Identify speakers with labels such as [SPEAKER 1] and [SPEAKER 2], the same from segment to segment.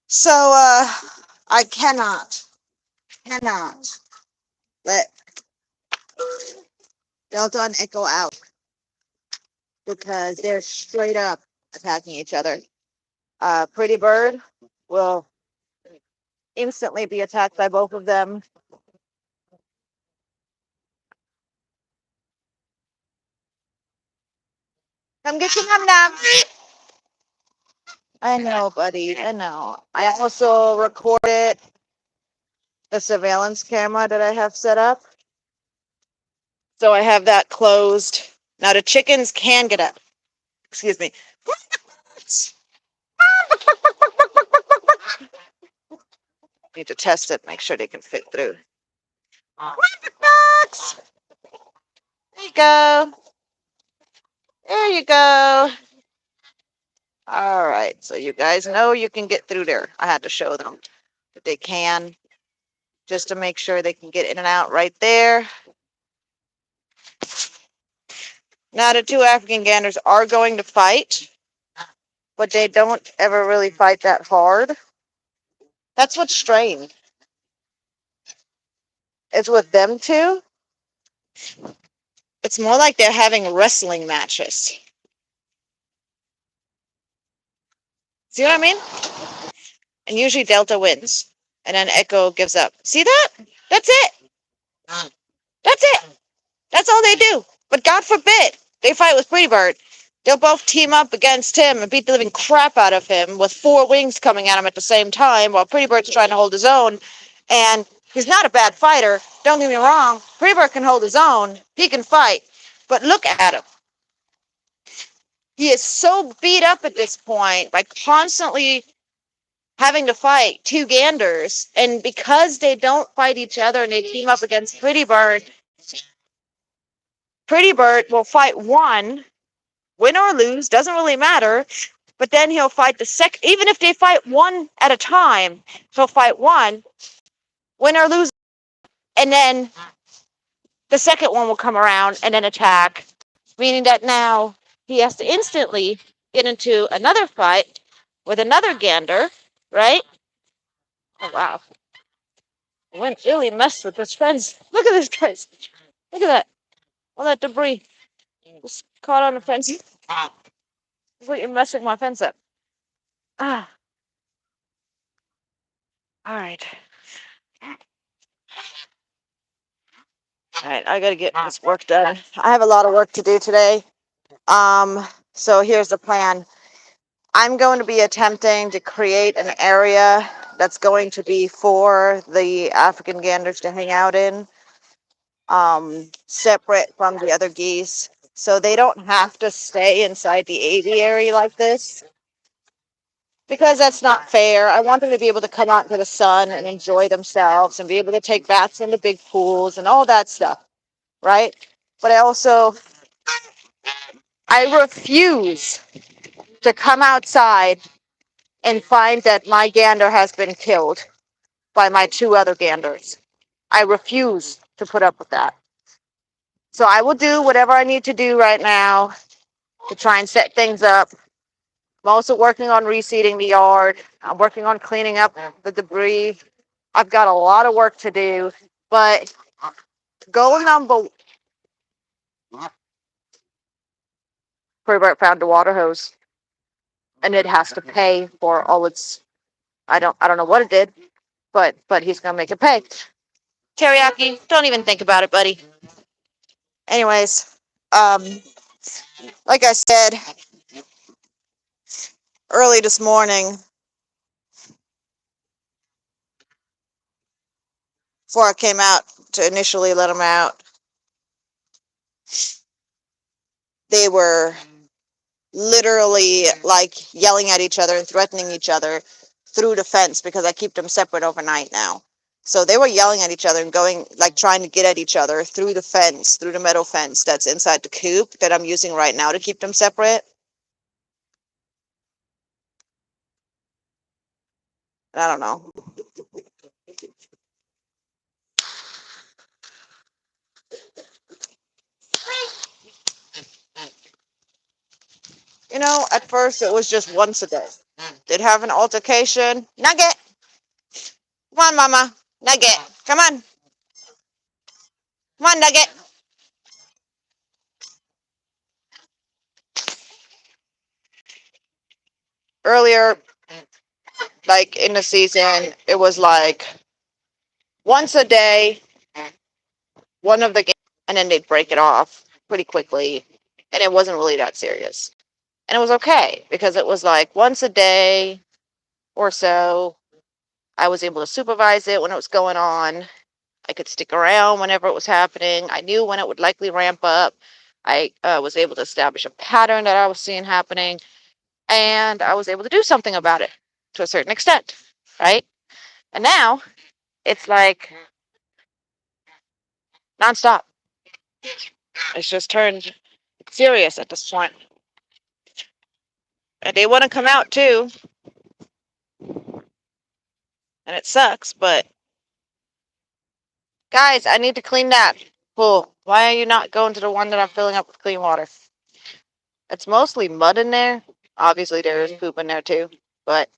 [SPEAKER 1] So, I cannot let Delta and Echo out because they're straight up attacking each other. Pretty Bird will instantly be attacked by both of them. Come get your num num. I know, buddy. I know. I also recorded the surveillance camera that I have set up. So I have that closed. Now the chickens can get up. Excuse me. Need to test it, make sure they can fit through. There you go. There you go. All right. So you guys know you can get through there. I had to show them that they can, just to make sure they can get in and out right there. Now the two African ganders are going to fight, but they don't ever really fight that hard. That's what's strange. It's with them two. It's more like they're having wrestling matches. See what I mean? And usually Delta wins, and then Echo gives up. See that? That's it. That's it. That's all they do. But God forbid they fight with Pretty Bird. They'll both team up against him and beat the living crap out of him with four wings coming at him at the same time while Pretty Bird's trying to hold his own. And he's not a bad fighter. Don't get me wrong. Pretty Bird can hold his own. He can fight. But look at him. He is so beat up at this point by constantly having to fight two ganders. And because they don't fight each other and they team up against Pretty Bird will fight one, win or lose, doesn't really matter. But then he'll fight the second, even if they fight one at a time, he'll fight one, win or lose. And then the second one will come around and then attack, meaning that now he has to instantly get into another fight with another gander, right? Oh, wow. I went really messed with this fence. Look at this, guys. Look at that. All that debris just caught on the fence. Look, you're messing my fence up. Ah, all right. All right, I gotta get this work done. I have a lot of work to do today. So here's the plan. I'm going to be attempting to create an area that's going to be for the African ganders to hang out in, separate from the other geese. So they don't have to stay inside the aviary like this, because that's not fair. I want them to be able to come out into the sun and enjoy themselves and be able to take baths in the big pools and all that stuff, right? But I refuse to come outside and find that my gander has been killed by my two other ganders. I refuse to put up with that. So I will do whatever I need to do right now to try and set things up. I'm also working on reseeding the yard. I'm working on cleaning up the debris. I've got a lot of work to do, but goal number Herbert found a water hose, and it has to pay for all its. I don't know what it did, but he's gonna make it pay. Teriyaki, don't even think about it, buddy. Anyways, like I said early this morning, before I came out to initially let them out, they were literally like yelling at each other and threatening each other through the fence because I keep them separate overnight now. So they were yelling at each other and going, like, trying to get at each other through the fence, through the metal fence that's inside the coop that I'm using right now to keep them separate. I don't know. You know, at first it was just once a day. did have an altercation. Nugget, come on, Mama. Nugget, come on. Come on, Nugget. Earlier, like in the season, it was like once a day, one of the games, and then they'd break it off pretty quickly. And it wasn't really that serious. And it was okay because it was like once a day or so. I was able to supervise it when it was going on. I could stick around whenever it was happening. I knew when it would likely ramp up. I was able to establish a pattern that I was seeing happening, and I was able to do something about it to a certain extent, right? And now it's like nonstop. It's just turned serious at this point. And they want to come out too, and it sucks, but guys, I need to clean that pool. Why are you not going to the one that I'm filling up with clean water? It's mostly mud in there. Obviously, there is poop in there too, but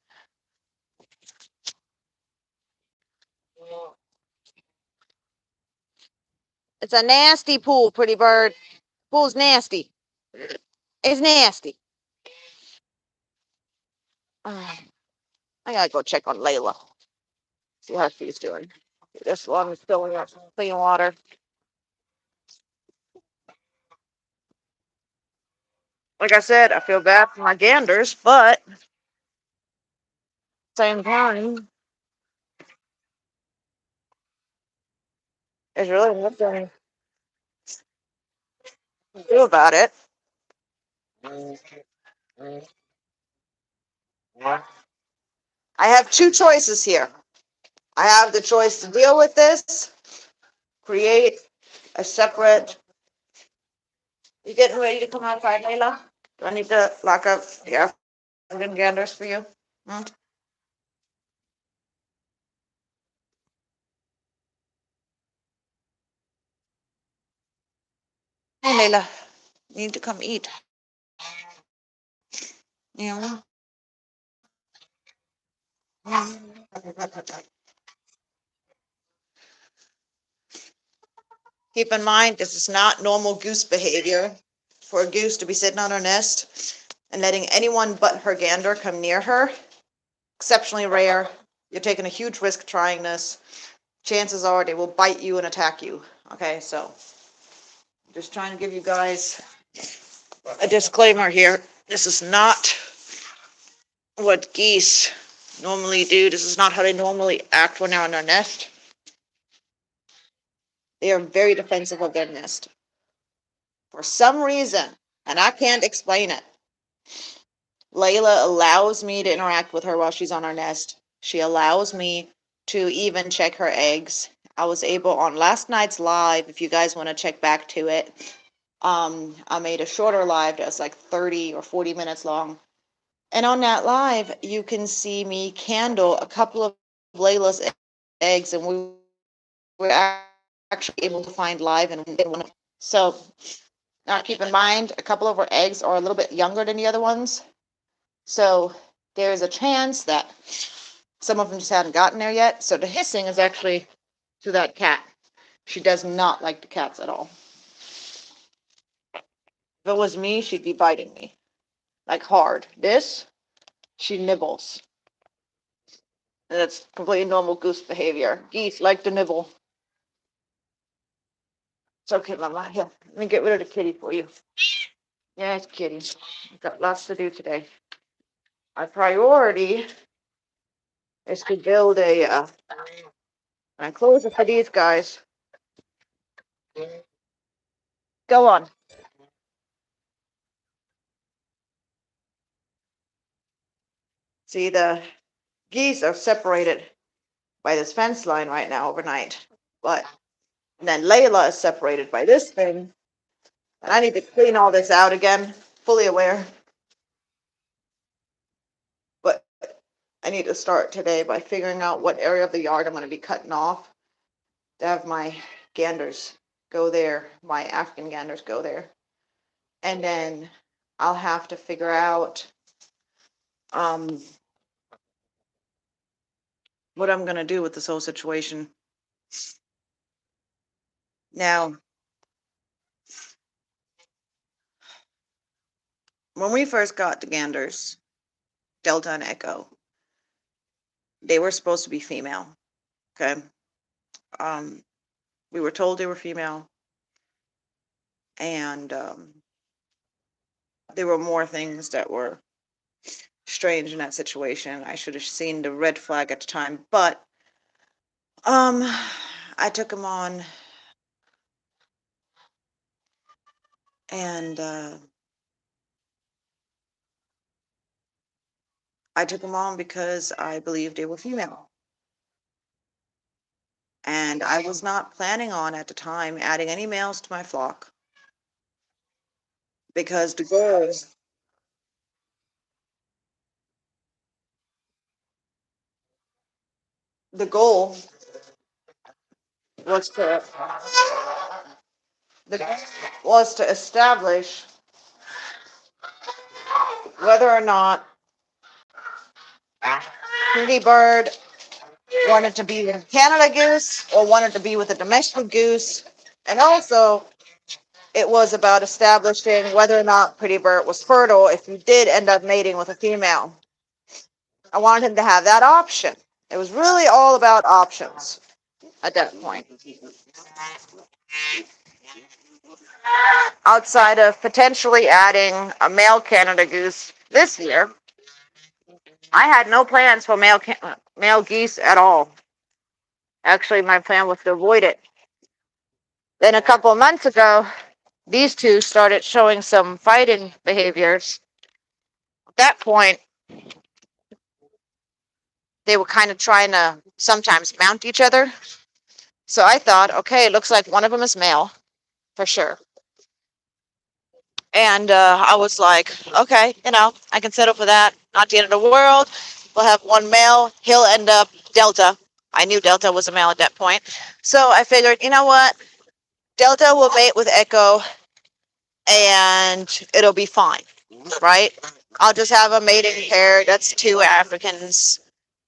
[SPEAKER 1] it's a nasty pool, pretty bird. Pool's nasty. It's nasty. I gotta go check on Layla. See how she's doing. This one is filling up some clean water. Like I said, I feel bad for my ganders, but at the same time, there's really nothing to do about it. I have two choices here. I have the choice to deal with this, create a separate. You getting ready to come outside, Layla? Do I need to lock up the African ganders for you? Hmm? Hey, Layla, you need to come eat. Yeah. Keep in mind, this is not normal goose behavior for a goose to be sitting on her nest and letting anyone but her gander come near her. Exceptionally rare. You're taking a huge risk trying this. Chances are they will bite you and attack you. Okay, so just trying to give you guys a disclaimer here. This is not what geese normally do. This is not how they normally act when they're on their nest. They are very defensive of their nest. For some reason, and I can't explain it, Layla allows me to interact with her while she's on her nest. She allows me to even check her eggs. I was able on last night's live, if you guys want to check back to it. I made a shorter live that was like 30 or 40 minutes long. And on that live, you can see me candle a couple of Layla's eggs, and we were actually able to find live in one. So now keep in mind, a couple of her eggs are a little bit younger than the other ones. So there's a chance that some of them just hadn't gotten there yet. So the hissing is actually to that cat. She does not like the cats at all. If it was me, she'd be biting me. Like hard. This, she nibbles. And that's completely normal goose behavior. Geese like to nibble. It's okay, Mama. Here, let me get rid of the kitty for you. Yeah, it's kitty. I've got lots to do today. My priority is to build a enclosure for these guys. Go on. See, the geese are separated by this fence line right now overnight. But then Layla is separated by this thing. And I need to clean all this out again, fully aware. But I need to start today by figuring out what area of the yard I'm going to be cutting off to have my ganders go there, my African ganders go there. And then I'll have to figure out what I'm going to do with this whole situation. Now, when we first got the Ganders, Delta and Echo, they were supposed to be female. Okay. Um, we were told they were female, and there were more things that were strange in that situation. I should have seen the red flag at the time, but um, I took him on, and I took him on because I believed they were female. And I was not planning on at the time adding any males to my flock because the goal was to the, was to establish whether or not Pretty Bird wanted to be with a Canada goose or wanted to be with a domestic goose. And also, it was about establishing whether or not Pretty Bird was fertile if you did end up mating with a female. I wanted him to have that option. It was really all about options at that point. Outside of potentially adding a male Canada goose this year, I had no plans for male geese at all. Actually, my plan was to avoid it. Then a couple of months ago, these two started showing some fighting behaviors. At that point, they were kind of trying to sometimes mount each other. So I thought, okay, it looks like one of them is male for sure. And I was like, okay, I can settle for that. Not the end of the world. We'll have one male. He'll end up Delta. I knew Delta was a male at that point. So I figured, you know what? Delta will mate with Echo and it'll be fine, right? I'll just have a mating pair. That's two Africans.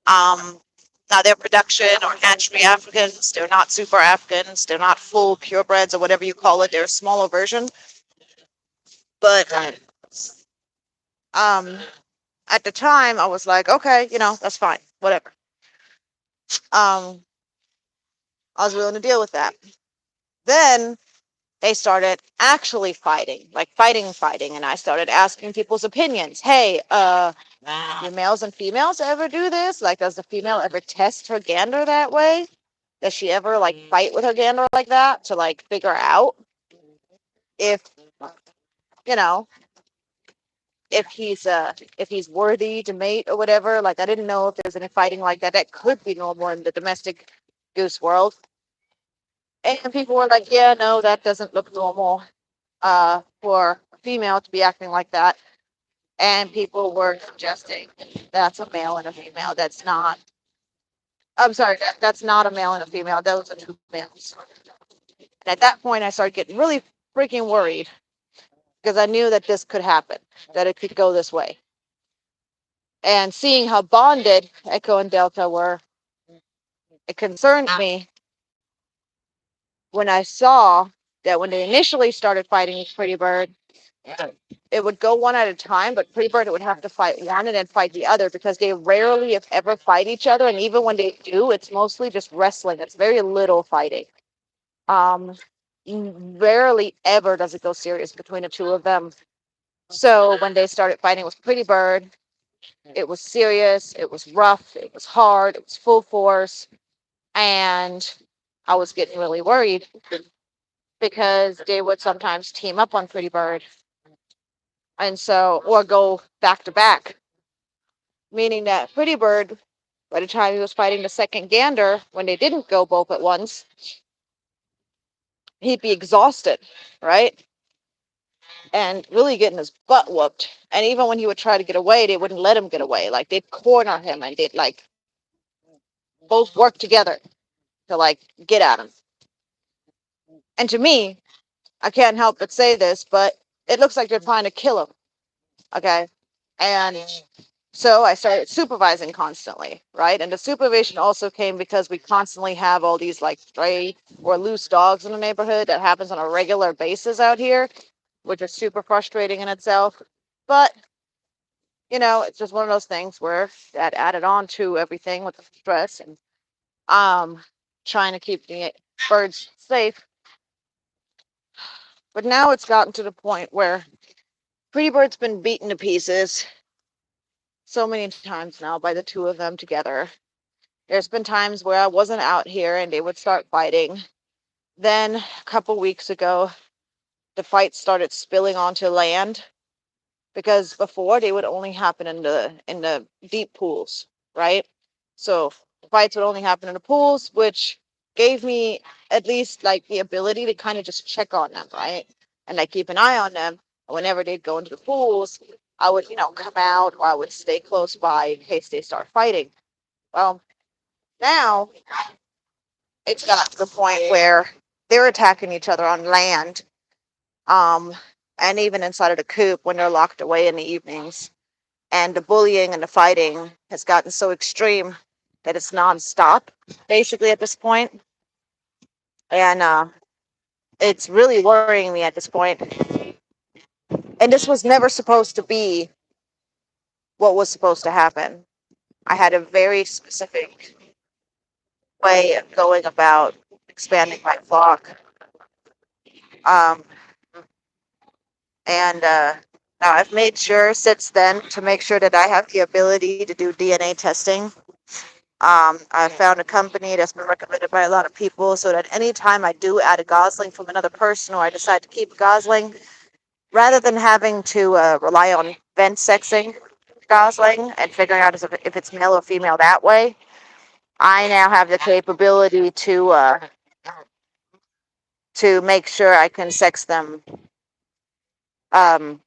[SPEAKER 1] Now they're production or hatchery Africans. They're not super Africans. They're not full purebreds or whatever you call it. They're a smaller version. But um, at the time, I was like, okay, that's fine, whatever. I was willing to deal with that. Then they started actually fighting, like fighting, and I started asking people's opinions. Hey, do males and females ever do this? Like, does the female ever test her gander that way? Does she ever like fight with her gander like that to like figure out if you know if he's worthy to mate or whatever? Like, I didn't know if there's any fighting like that. That could be normal in the domestic goose world. And people were like, yeah, no, that doesn't look normal for a female to be acting like that. And people were suggesting that's a male and a female. That's not. I'm sorry, that's not a male and a female. Those are two males. And at that point, I started getting really freaking worried because I knew that this could happen, that it could go this way. And seeing how bonded Echo and Delta were, it concerned me when I saw that when they initially started fighting with Pretty Bird, it would go one at a time, but Pretty Bird would have to fight one and then fight the other because they rarely, if ever, fight each other. And even when they do, it's mostly just wrestling. It's very little fighting. Um, Rarely ever does it go serious between the two of them. So when they started fighting with Pretty Bird, it was serious, it was rough, it was hard, it was full force, and I was getting really worried because they would sometimes team up on Pretty Bird, and so or go back to back, meaning that Pretty Bird, by the time he was fighting the second gander, when they didn't go both at once, he'd be exhausted, right? And really getting his butt whooped. And even when he would try to get away, they wouldn't let him get away. Like, they'd corner him and they'd like both work together to like get at him. And to me, I can't help but say this, but it looks like they're trying to kill him. Okay. And So I started supervising constantly, right? And the supervision also came because we constantly have all these like stray or loose dogs in the neighborhood. That happens on a regular basis out here, which is super frustrating in itself. But, it's just one of those things where that added on to everything with the stress and um trying to keep the birds safe. But now it's gotten to the point where Pretty Bird's been beaten to pieces so many times now by the two of them together. There's been times where I wasn't out here and they would start fighting. Then a couple weeks ago, the fights started spilling onto land because before they would only happen in the deep pools, right? So fights would only happen in the pools, which gave me at least like the ability to kind of just check on them, right? And like keep an eye on them. Whenever they'd go into the pools, I would, come out or I would stay close by in case they start fighting. Well, now it's got to the point where they're attacking each other on land, um, and even inside of the coop when they're locked away in the evenings. And the bullying and the fighting has gotten so extreme that it's nonstop, basically, at this point. And it's really worrying me at this point. And this was never supposed to be what was supposed to happen. I had a very specific way of going about expanding my flock. Um, and now I've made sure since then to make sure that I have the ability to do DNA testing. I found a company that's been recommended by a lot of people so that anytime I do add a gosling from another person or I decide to keep a gosling, rather than having to rely on vent sexing gosling and figuring out if it's male or female that way, I now have the capability to make sure I can sex them um,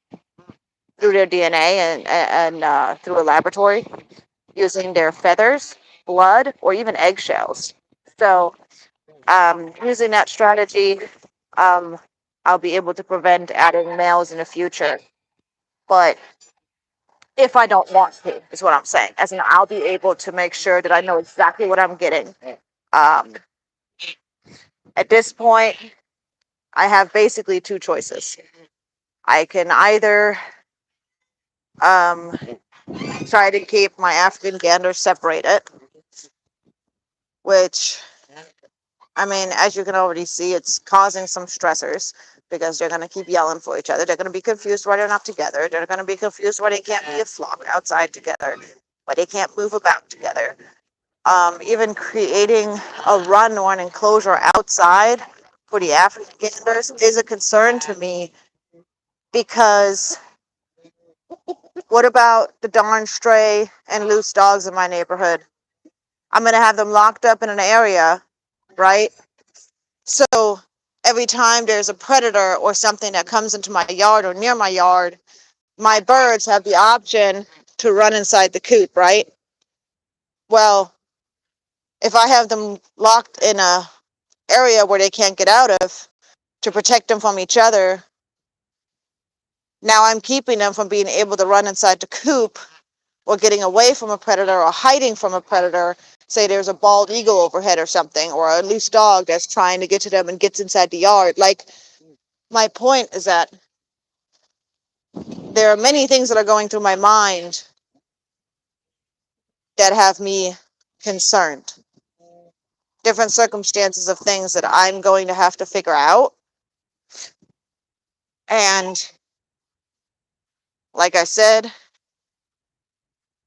[SPEAKER 1] through their DNA and through a laboratory using their feathers, blood, or even eggshells. So, using that strategy, um, I'll be able to prevent adding males in the future. But if I don't want to, is what I'm saying. As in, I'll be able to make sure that I know exactly what I'm getting. Um, at this point, I have basically two choices. I can either um, try to keep my African ganders separated, which, I mean, as you can already see, it's causing some stressors because they're going to keep yelling for each other. They're going to be confused why they're not together. They're going to be confused why they can't be a flock outside together, why they can't move about together. Even creating a run or an enclosure outside for the African ganders is a concern to me because what about the darn stray and loose dogs in my neighborhood? I'm going to have them locked up in an area, right? So every time there's a predator or something that comes into my yard or near my yard, my birds have the option to run inside the coop, right? Well, if I have them locked in a area where they can't get out of to protect them from each other, now I'm keeping them from being able to run inside the coop or getting away from a predator or hiding from a predator. Say there's a bald eagle overhead or something, or a loose dog that's trying to get to them and gets inside the yard. Like, my point is that there are many things that are going through my mind that have me concerned. Different circumstances of things that I'm going to have to figure out. And like I said,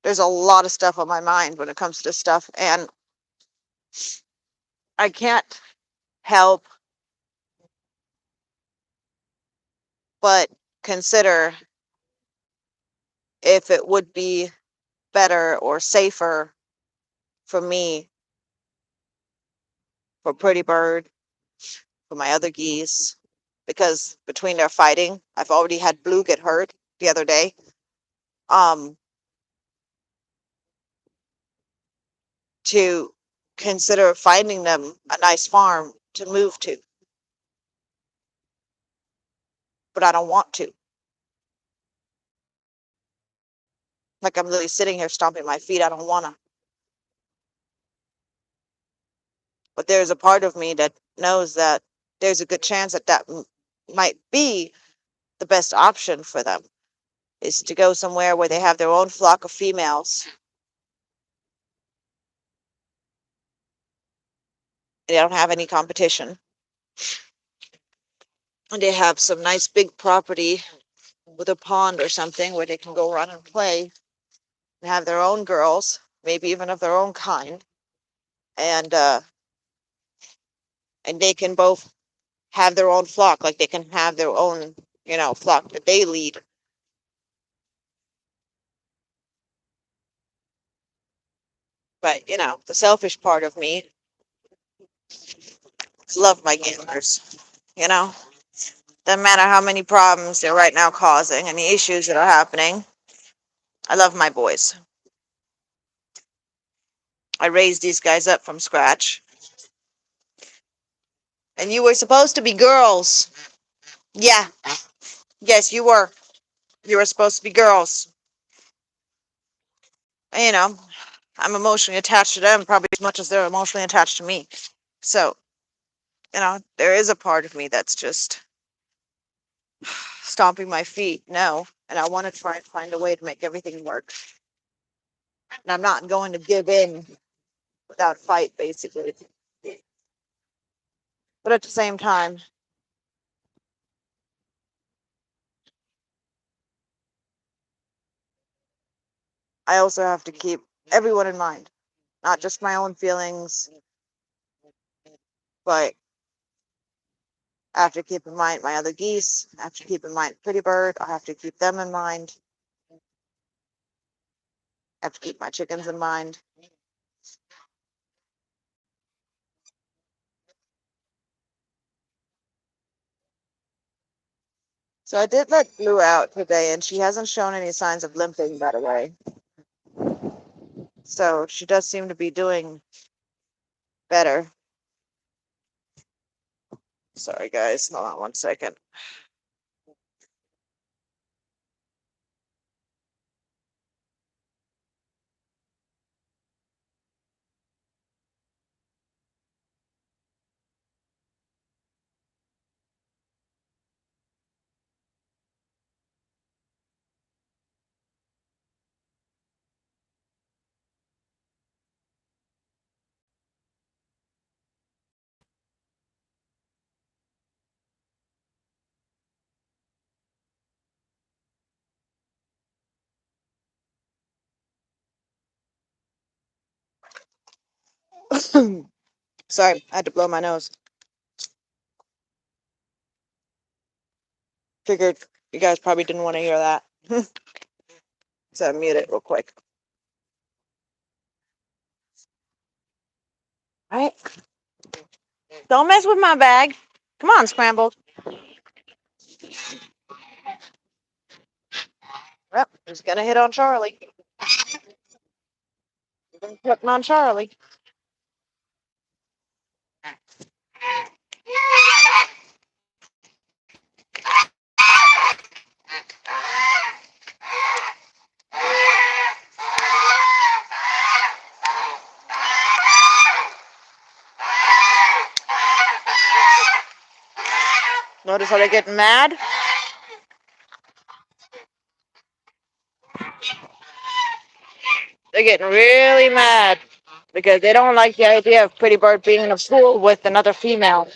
[SPEAKER 1] there's a lot of stuff on my mind when it comes to this stuff. And I can't help but consider if it would be better or safer for me, for Pretty Bird, for my other geese, because between their fighting, I've already had Blue get hurt the other day. Um, to consider finding them a nice farm to move to, but I don't want to. Like I'm literally sitting here stomping my feet. I don't wanna. But there's a part of me that knows that there's a good chance that might be the best option for them is to go somewhere where they have their own flock of females. They don't have any competition. And they have some nice big property with a pond or something where they can go run and play and have their own girls, maybe even of their own kind. And and they can both have their own flock, like they can have their own, flock that they lead. But, the selfish part of me love my gamblers, you know? Doesn't matter how many problems they're right now causing, any issues that are happening. I love my boys. I raised these guys up from scratch. And you were supposed to be girls. Yeah. Yes, you were. You were supposed to be girls. And, I'm emotionally attached to them probably as much as they're emotionally attached to me. So, there is a part of me that's just stomping my feet. No. And I want to try and find a way to make everything work. And I'm not going to give in without fight, basically. But at the same time, I also have to keep everyone in mind, not just my own feelings, but I have to keep in mind my other geese. I have to keep in mind Pretty Bird. I have to keep them in mind. I have to keep my chickens in mind. So I did let Blue out today, and she hasn't shown any signs of limping, by the way. So she does seem to be doing better. Sorry, guys. Hold on one second. Sorry, I had to blow my nose. Figured you guys probably didn't want to hear that. So I mute it real quick. All right. Don't mess with my bag. Come on, Scrambled. Yep, just gonna hit on Charlie. Putting on Charlie. Notice how they're getting mad? They're getting really mad because they don't like the idea of Pretty Bird being in a pool with another female.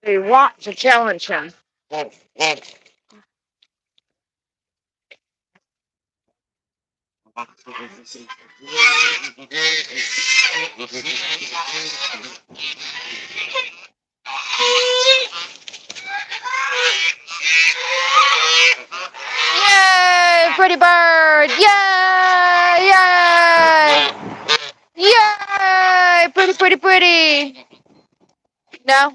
[SPEAKER 1] They want to challenge him. Yay, Pretty Bird! Yay! Yay! Yay! Pretty, pretty, pretty. No,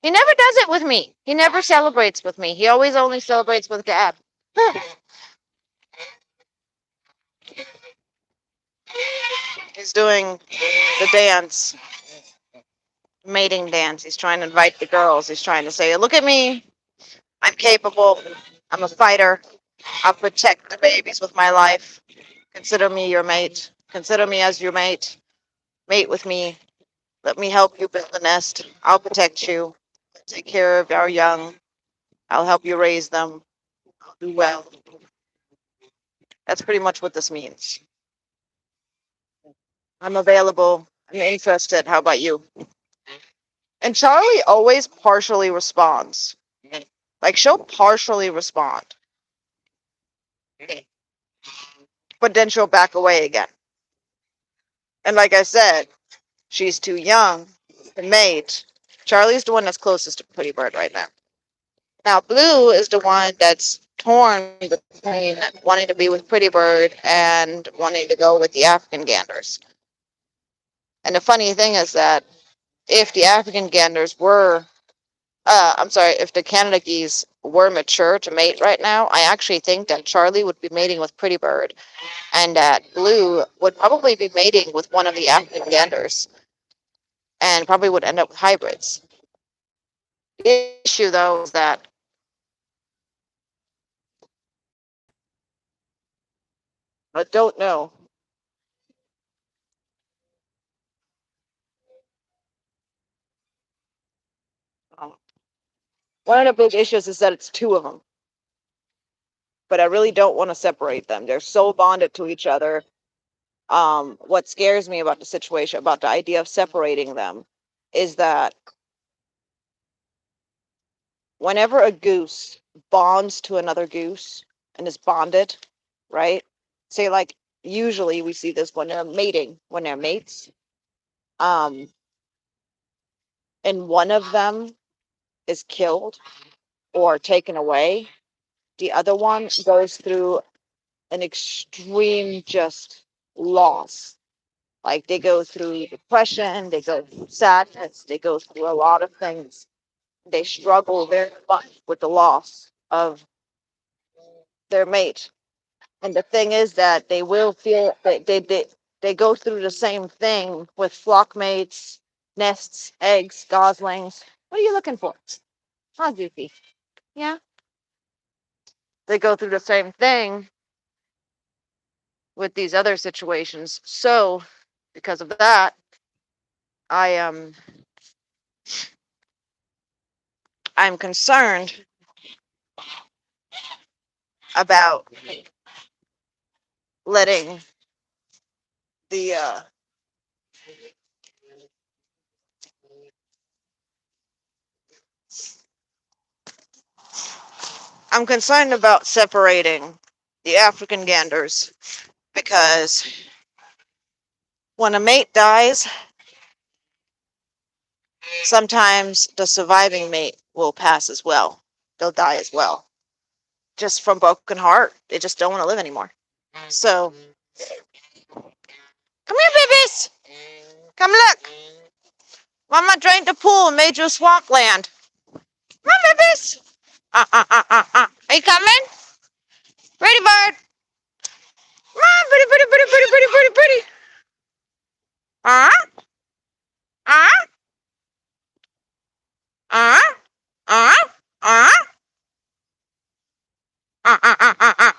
[SPEAKER 1] he never does it with me. He never celebrates with me. He always only celebrates with Gab. He's doing the dance, mating dance. He's trying to invite the girls. He's trying to say, "Look at me. I'm capable. I'm a fighter. I'll protect the babies with my life. Consider me your mate. Consider me as your mate. Mate with me. Let me help you build a nest. I'll protect you. Take care of our young. I'll help you raise them. Do well. That's pretty much what this means. I'm available. I'm interested. How about you? And Charlie always partially responds. Like she'll partially respond, but then she'll back away again. And like I said, she's too young to mate. Charlie's the one that's closest to Pretty Bird right now. Now, Blue is the one that's torn between wanting to be with Pretty Bird and wanting to go with the African Ganders. And the funny thing is that if the African Ganders were, I'm sorry, if the Canada geese were mature to mate right now, I actually think that Charlie would be mating with Pretty Bird and that Blue would probably be mating with one of the African Ganders and probably would end up with hybrids. The issue, though, is that I don't know. Um, One of the big issues is that it's two of them, but I really don't want to separate them. They're so bonded to each other. What scares me about the situation, about the idea of separating them, is that whenever a goose bonds to another goose and is bonded, right? Say, like, usually we see this when they're mating, when they're mates, um, and one of them is killed or taken away, the other one goes through an extreme just loss. Like they go through depression, they go through sadness, they go through a lot of things. They struggle very much with the loss of their mate. And the thing is that they will feel they go through the same thing with flock mates, nests, eggs, goslings. What are you looking for? Huh, Goofy? Yeah. They go through the same thing with these other situations. So because of that, I I'm concerned about letting the I'm concerned about separating the African ganders because when a mate dies, sometimes the surviving mate will pass as well. They'll die as well. Just from broken heart. They just don't want to live anymore. So, come here, babies! Come look! Mama drained the pool and made you a swampland. Come on, babies! Are you coming? Pretty bird! Come on, pretty, pretty, pretty, pretty, pretty, pretty, pretty. Uh, uh, uh, uh, uh,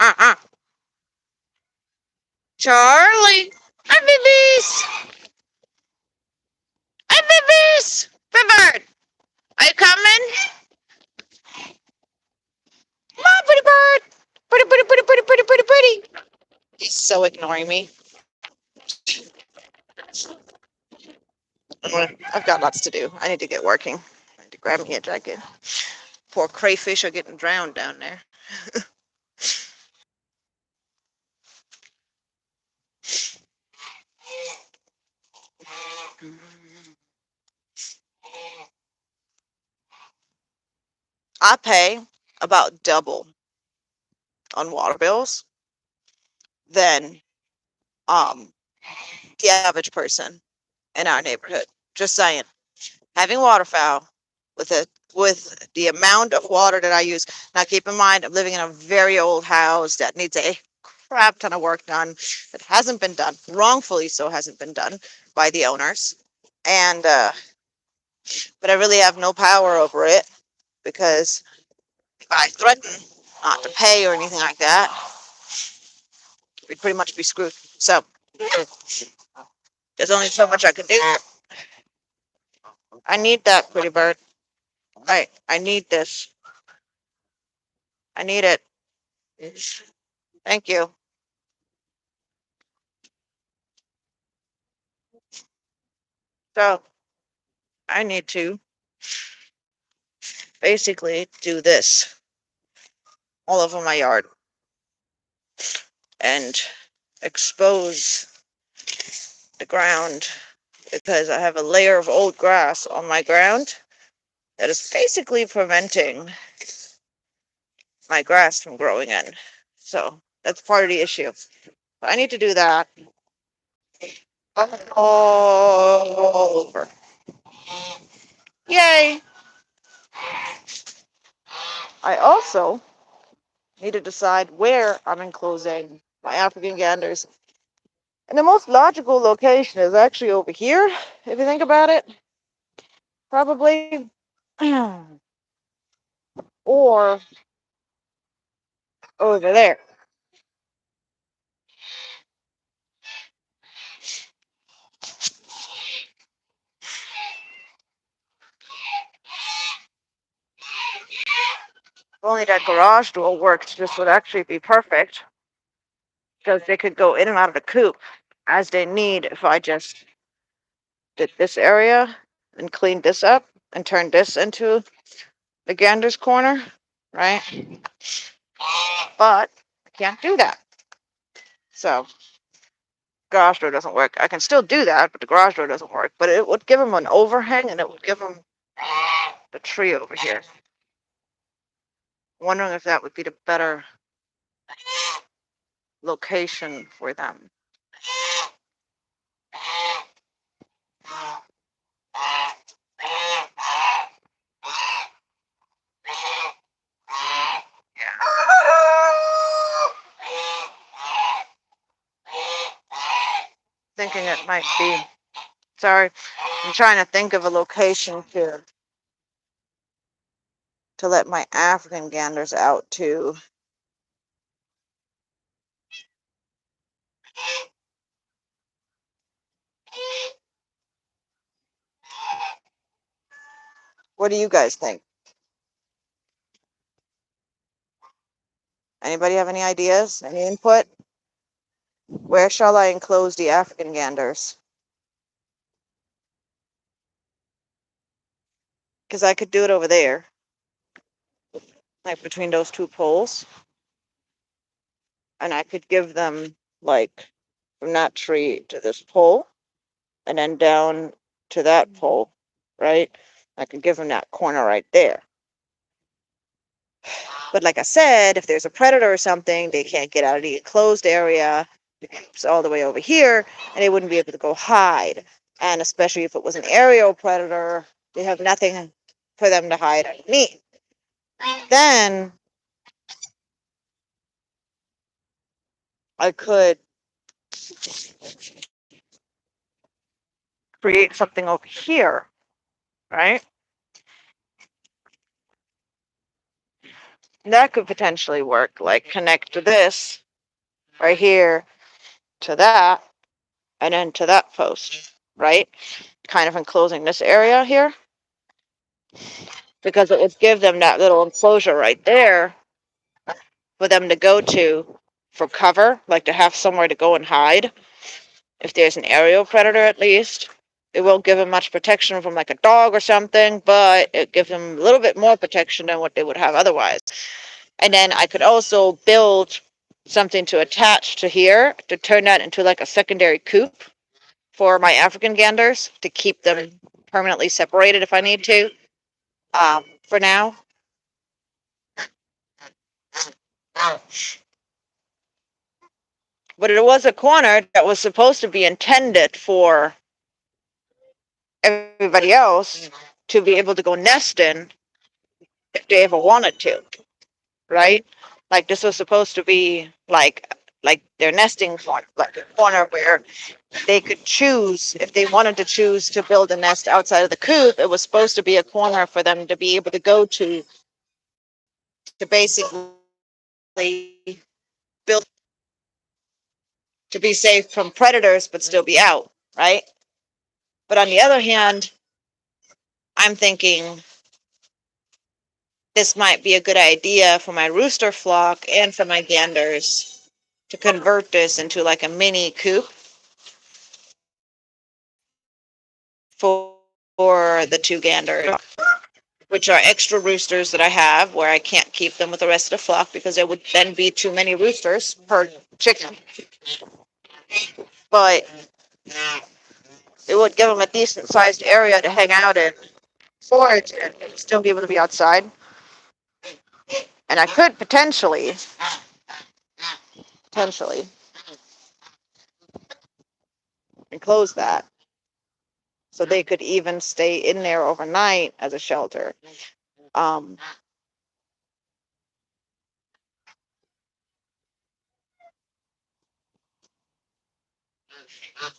[SPEAKER 1] uh. Charlie! Hi, babies! Hi, babies! Bird! Are you coming? Come on, pretty bird! Pretty, pretty, pretty, pretty, pretty, pretty, pretty. He's so ignoring me. I've got lots to do. I need to get working. I need to grab me a jacket. Poor crayfish are getting drowned down there. I pay about double on water bills than um the average person in our neighborhood. Just saying. Having waterfowl with the amount of water that I use. Now keep in mind I'm living in a very old house that needs a crap ton of work done that hasn't been done, wrongfully so hasn't been done by the owners. And but I really have no power over it because if I threaten not to pay or anything like that, we'd pretty much be screwed. So there's only so much I can do. I need that, pretty bird. I need this. I need it. Thank you. So I need to basically do this all over my yard and expose the ground because I have a layer of old grass on my ground that is basically preventing my grass from growing in. So that's part of the issue. But I need to do that all over. Yay! I also need to decide where I'm enclosing my African ganders. And the most logical location is actually over here, if you think about it. Probably. Or over there. If only that garage door worked, this would actually be perfect. Because they could go in and out of the coop as they need if I just did this area and cleaned this up and turned this into the gander's corner, right? But I can't do that. So garage door doesn't work. I can still do that, but the garage door doesn't work. But it would give them an overhang and it would give them the tree over here. I'm wondering if that would be the better location for them. Thinking it might be. Sorry, I'm trying to think of a location to let my African ganders out to. What do you guys think? Anybody have any ideas? Any input? Where shall I enclose the African ganders? Because I could do it over there, like between those two poles. And I could give them, like, from that tree to this pole, and then down to that pole, right? I could give them that corner right there. But like I said, if there's a predator or something, they can't get out of the enclosed area. It's all the way over here, and they wouldn't be able to go hide. And especially if it was an aerial predator, they have nothing for them to hide underneath. Then I could create something over here, right? That could potentially work, like connect this right here to that, and then to that post, right? Kind of enclosing this area here, because it would give them that little enclosure right there for them to go to for cover, like to have somewhere to go and hide. If there's an aerial predator, at least. It won't give them much protection from like a dog or something, but it gives them a little bit more protection than what they would have otherwise. And then I could also build something to attach to here to turn that into like a secondary coop for my African ganders to keep them permanently separated if I need to. For now. But it was a corner that was supposed to be intended for everybody else to be able to go nest in if they ever wanted to, right? Like this was supposed to be like their nesting corner, like a corner where they could choose if they wanted to choose to build a nest outside of the coop. It was supposed to be a corner for them to be able to go to to basically build to be safe from predators but still be out, right? But on the other hand, I'm thinking this might be a good idea for my rooster flock and for my ganders to convert this into like a mini coop for the two ganders, which are extra roosters that I have where I can't keep them with the rest of the flock because there would then be too many roosters per chicken. But it would give them a decent sized area to hang out in, forage, and still be able to be outside. And I could potentially enclose that so they could even stay in there overnight as a shelter. Um,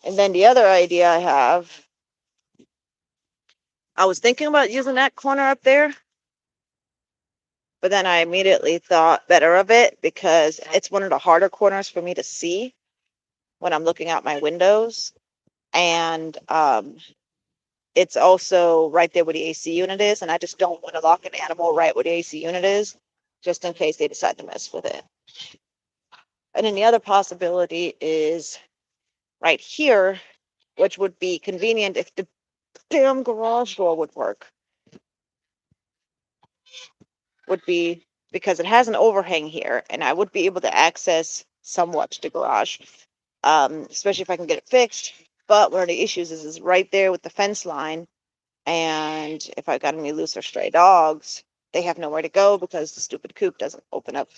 [SPEAKER 1] and then the other idea I was thinking about using that corner up there, but then I immediately thought better of it because it's one of the harder corners for me to see when I'm looking out my windows. And it's also right there where the AC unit is. And I just don't want to lock an animal right where the AC unit is, just in case they decide to mess with it. And then the other possibility is right here, which would be convenient if the damn garage door would work, would be because it has an overhang here and I would be able to access somewhat the garage, especially if I can get it fixed. But one of the issues is right there with the fence line. And if I got any loose or stray dogs, they have nowhere to go because the stupid coop doesn't open up.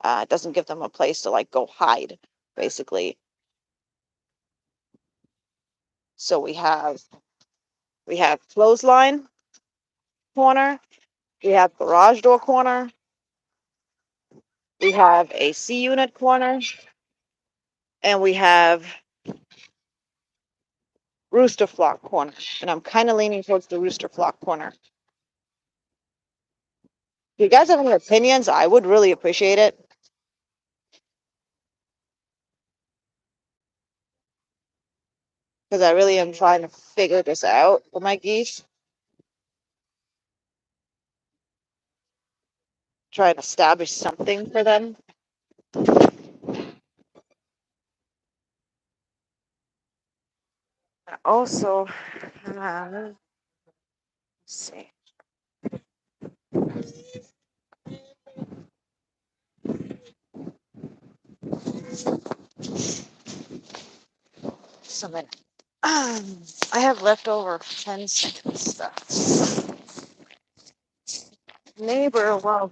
[SPEAKER 1] It doesn't give them a place to like go hide, basically. So we have clothesline corner, we have garage door corner, we have a C unit corner, and we have rooster flock corner. And I'm kind of leaning towards the rooster flock corner. If you guys have any opinions, I would really appreciate it. Because I really am trying to figure this out for my geese. Try and establish something for them. I also have, let's see, some, I have leftover fencing and stuff. Neighbor, well,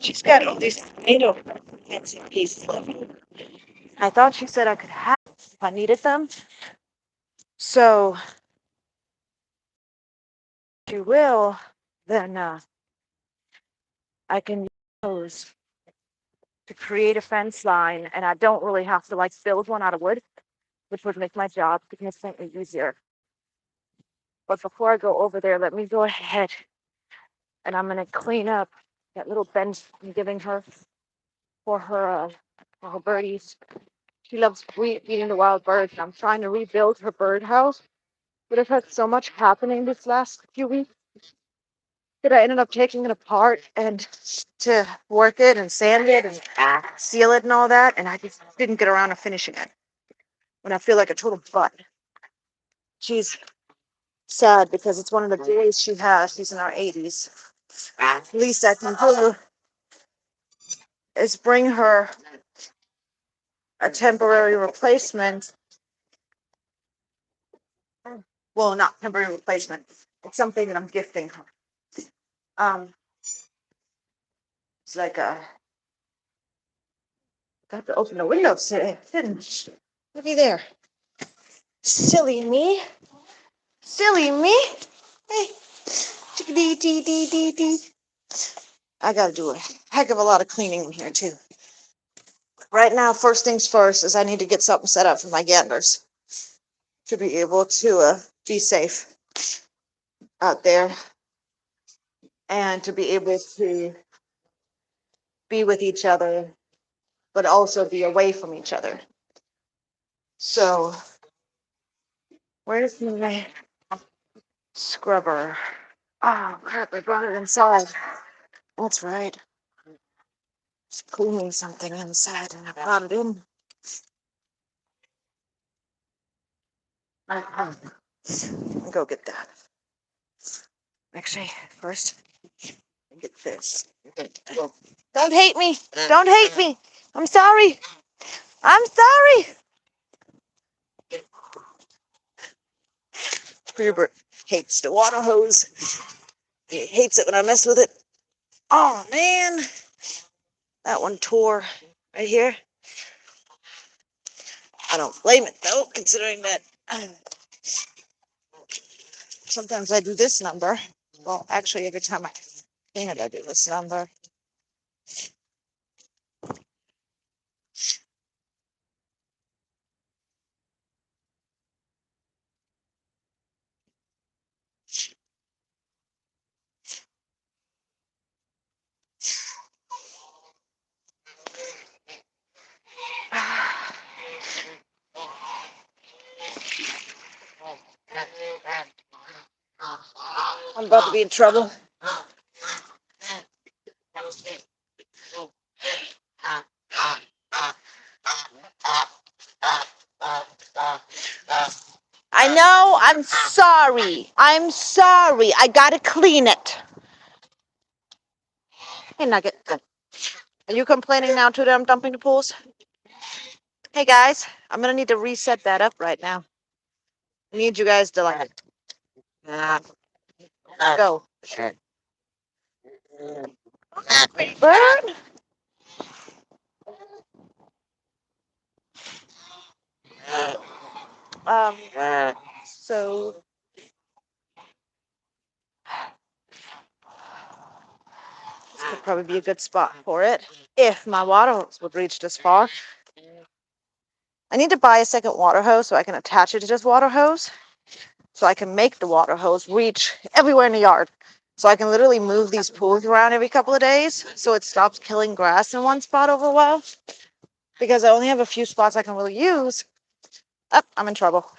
[SPEAKER 1] she's got all these tomato fencing pieces left over. I thought she said I could have if I needed them. So, if you will, then I can use those to create a fence line, and I don't really have to like build one out of wood, which would make my job significantly easier. But before I go over there, let me go ahead and I'm gonna clean up that little bench I'm giving her for her birdies. She loves feeding the wild birds, and I'm trying to rebuild her bird house. But I've had so much happening this last few weeks that I ended up taking it apart and to work it and sand it and seal it and all that, and I just didn't get around to finishing it. When I feel like a total butt. She's sad because it's one of the days she has. She's in her 80s. At least I can do is bring her a temporary replacement. Well, not temporary replacement. It's something that I'm gifting her. It's like a got to open the windows today. Didn't looky there. Silly me. Silly me. Hey. Chickadee dee dee dee dee. I gotta do a heck of a lot of cleaning in here too. Right now, first things first is I need to get something set up for my ganders to be able to be safe out there. and to be able to be with each other, but also be away from each other. So, where's my scrubber? Oh, crap, I brought it inside. That's right. It's cleaning something inside and I brought it in. Let me go get that. Actually, first, get this. Don't hate me. Don't hate me. I'm sorry. I'm sorry. Hubert hates the water hose. He hates it when I mess with it. Oh, man. That one tore right here. I don't blame it, though, considering that sometimes I do this number. Well, actually, every time I clean it, I do this number. I'm about to be in trouble. I know. I'm sorry. I'm sorry. I gotta clean it. Hey, Nugget. Are you complaining now too that I'm dumping the pools? Hey, guys. I'm gonna need to reset that up right now. I need you guys to like go. Bird. Um. So this could probably be a good spot for it if my water hose would reach this far. I need to buy a second water hose so I can attach it to this water hose, so I can make the water hose reach everywhere in the yard. So I can literally move these pools around every couple of days so it stops killing grass in one spot over a while. Because I only have a few spots I can really use. Oh, I'm in trouble.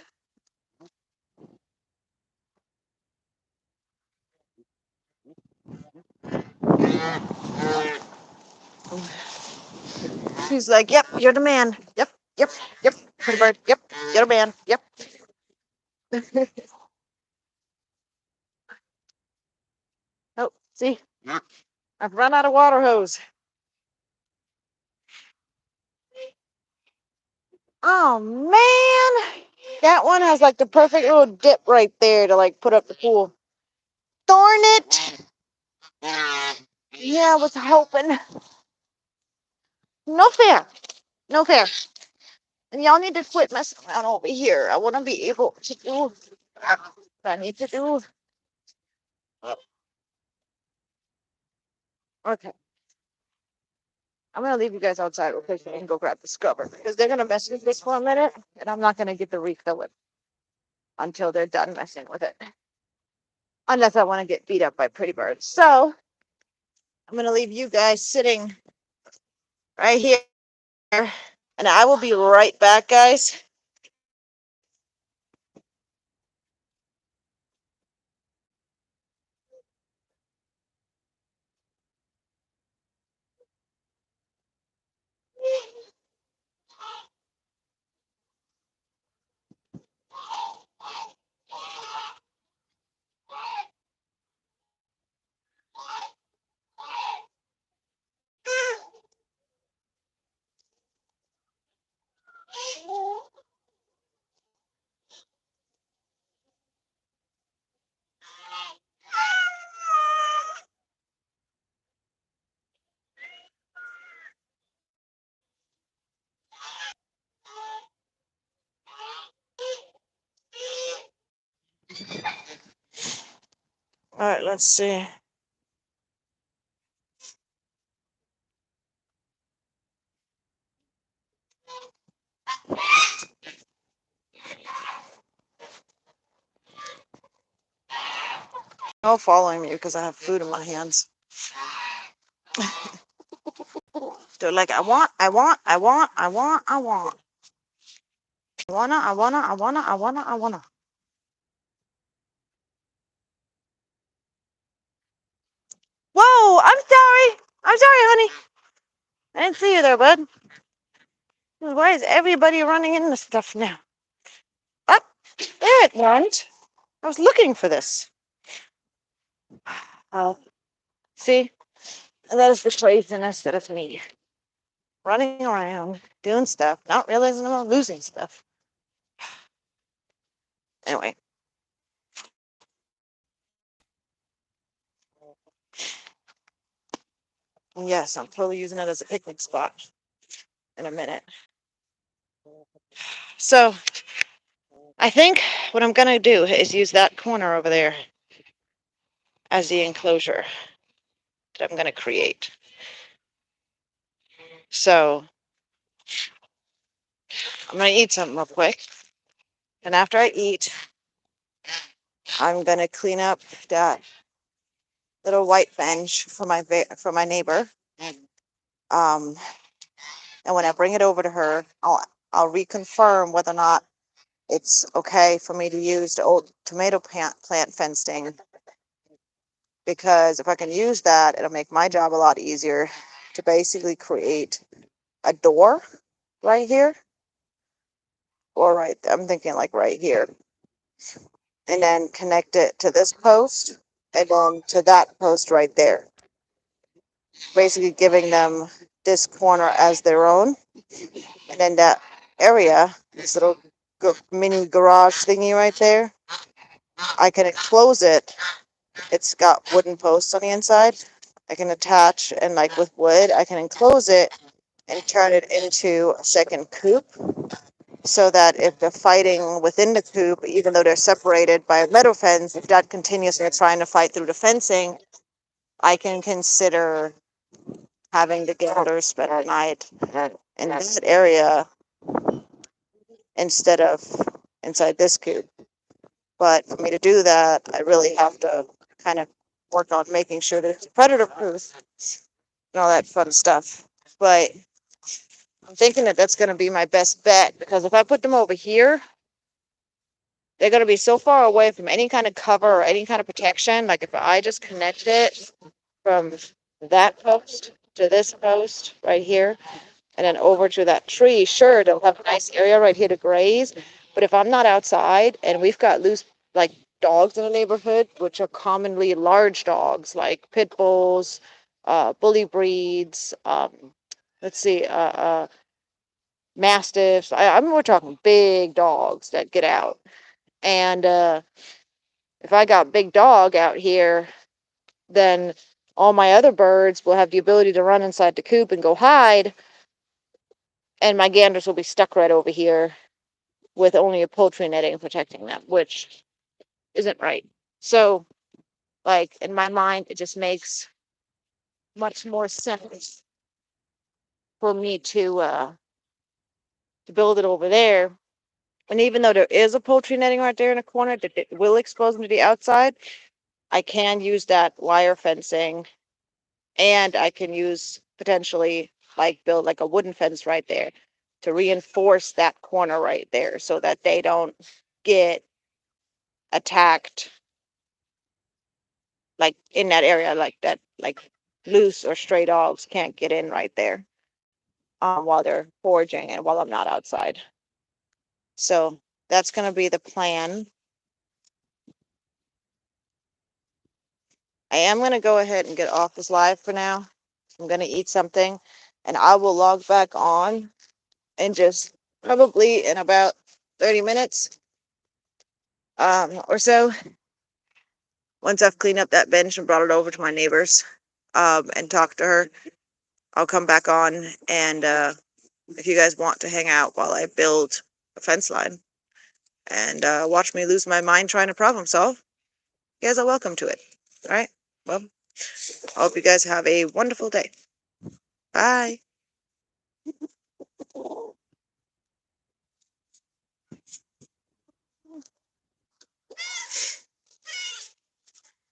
[SPEAKER 1] He's like, yep, you're the man. Yep, yep, yep. Pretty bird. Yep, you're the man. Yep. Oh, see? I've run out of water hose. Oh, man. That one has like the perfect little dip right there to like put up the pool. Darn it. Yeah, I was hoping. No fair. No fair. And y'all need to quit messing around over here. I want to be able to do what I need to do. Okay. I'm going to leave you guys outside real quick and go grab the scrubber because they're going to mess with this for a minute and I'm not going to get the refill it until they're done messing with it. Unless I want to get beat up by pretty birds. So I'm going to leave you guys sitting right here and I will be right back, guys. All right, let's see. all following me because I have food in my hands. They're like, I want. I wanna, I wanna. Whoa, I'm sorry. I'm sorry, honey. I didn't see you there, bud. Why is everybody running into stuff now? Up, there it went. I was looking for this. See? That is the craziness that is me. Running around, doing stuff, not realizing I'm losing stuff. Anyway. Yes, I'm totally using it as a picnic spot in a minute. So, I think what I'm going to do is use that corner over there as the enclosure that I'm going to create. So, I'm going to eat something real quick. And after I eat, I'm going to clean up that little white bench for my neighbor. And when I bring it over to her, I'll reconfirm whether or not it's okay for me to use the old tomato plant fencing, because if I can use that, it'll make my job a lot easier to basically create a door right here, or I'm thinking like right here, and then connect it to this post and then to that post right there, basically giving them this corner as their own. And then that area, this little mini garage thingy right there, I can enclose it. It's got wooden posts on the inside. I can attach, and like with wood, I can enclose it and turn it into a second coop, so that if they're fighting within the coop, even though they're separated by a metal fence, if that continues and they're trying to fight through the fencing, I can consider having the gators spend the night in that area instead of inside this coop. But for me to do that, I really have to kind of work on making sure that it's predator proof and all that fun stuff. But I'm thinking that that's going to be my best bet, because if I put them over here, they're going to be so far away from any kind of cover or any kind of protection. Like if I just connect it from that post to this post right here, and then over to that tree, sure, they'll have a nice area right here to graze. But if I'm not outside and we've got loose, like, dogs in the neighborhood, which are commonly large dogs, like pit bulls, bully breeds, let's see, mastiffs. I mean, we're talking big dogs that get out. And if I got big dog out here, then all my other birds will have the ability to run inside the coop and go hide, and my ganders will be stuck right over here with only a poultry netting protecting them, which isn't right. So, like, in my mind, it just makes much more sense for me to build it over there. And even though there is a poultry netting right there in a corner that it will expose them to the outside, I can use that wire fencing, and I can use potentially like build like a wooden fence right there to reinforce that corner right there so that they don't get attacked like in that area, like that, like loose or stray dogs can't get in right there while they're foraging and while I'm not outside. So that's going to be the plan. I am going to go ahead and get off this live for now. I'm going to eat something, and I will log back on in just probably in about 30 minutes or so, once I've cleaned up that bench and brought it over to my neighbor's and talked to her. I'll come back on, and if you guys want to hang out while I build a fence line and watch me lose my mind trying to problem solve, you guys are welcome to it. All right? Well, I hope you guys have a wonderful day. Bye.